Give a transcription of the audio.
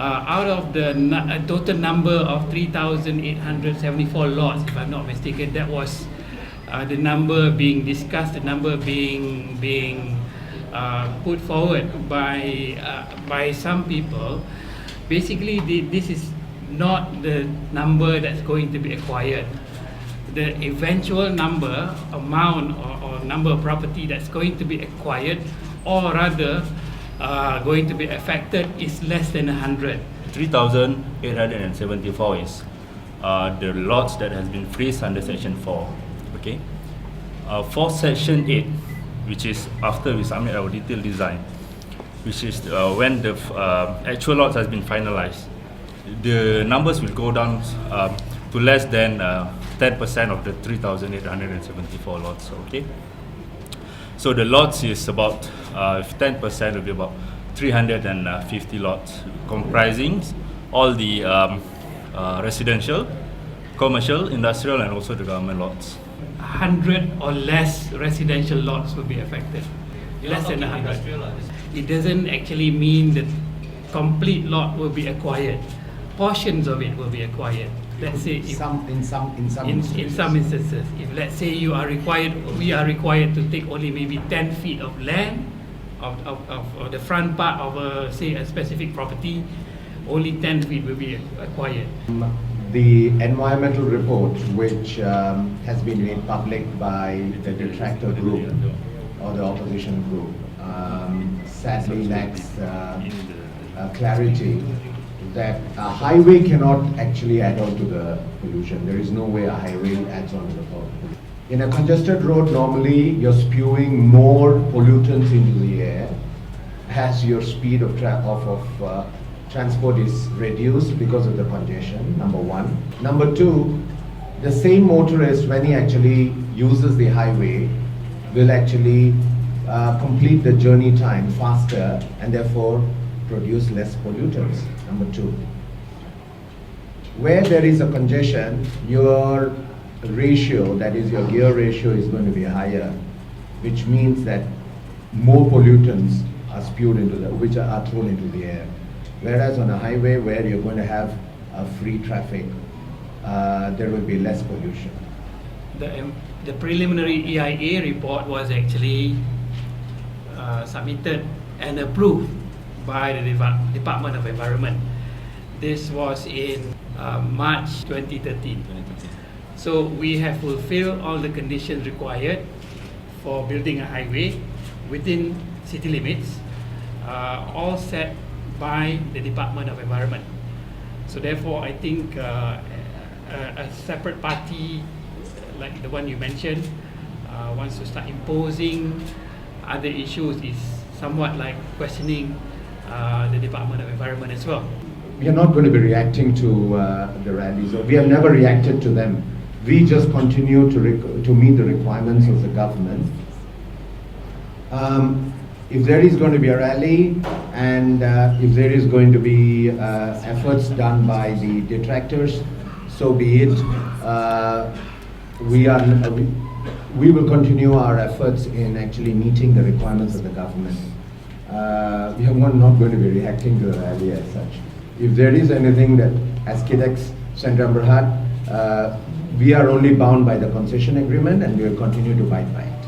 out of the total number of 3,874 lots, if I'm not mistaken, that was the number being discussed, the number being put forward by some people. Basically, this is not the number that's going to be acquired. The eventual number, amount, or number of property that's going to be acquired, or rather going to be affected, is less than 100. 3,874 is the lots that has been freezed under Section 4. Okay. For Section 8, which is after we submit our detailed design, which is when the actual lots has been finalized, the numbers will go down to less than 10% of the 3,874 lots. Okay. So the lots is about 10% will be about 350 lots, comprising all the residential, commercial, industrial, and also the government lots. 100 or less residential lots will be affected. Less than 100. It doesn't actually mean that complete lot will be acquired. Portions of it will be acquired. Let's say if in some instances, if let's say we are required to take only maybe 10 feet of land of the front part of say a specific property, only 10 feet will be acquired. The environmental report, which has been made public by the detractor group or the opposition group, sadly lacks clarity that a highway cannot actually add on to the pollution. There is no way a highway adds on to the pollution. In a congested road, normally you're spewing more pollutants into the air as your speed of transport is reduced because of the congestion, number one. Number two, the same motorist, when he actually uses the highway, will actually complete the journey time faster and therefore produce less pollutants, number two. Where there is a congestion, your ratio, that is your gear ratio, is going to be higher, which means that more pollutants are spewed into which are thrown into the air. Whereas on a highway where you're going to have free traffic, there will be less pollution. The preliminary EIA report was actually submitted and approved by the Department of Environment. This was in March 2013. So we have fulfilled all the conditions required for building a highway within city limits, all set by the Department of Environment. So therefore, I think a separate party like the one you mentioned wants to start imposing other issues is somewhat like questioning the Department of Environment as well. We are not going to be reacting to the rallies, or we have never reacted to them. We just continue to meet the requirements of the government. If there is going to be a rally and if there is going to be efforts done by the detractors, so be it. We will continue our efforts in actually meeting the requirements of the government. We are not going to be reacting to the rally as such. If there is anything that, as Kidex Centre Berhad, we are only bound by the concession agreement and we will continue to abide by it.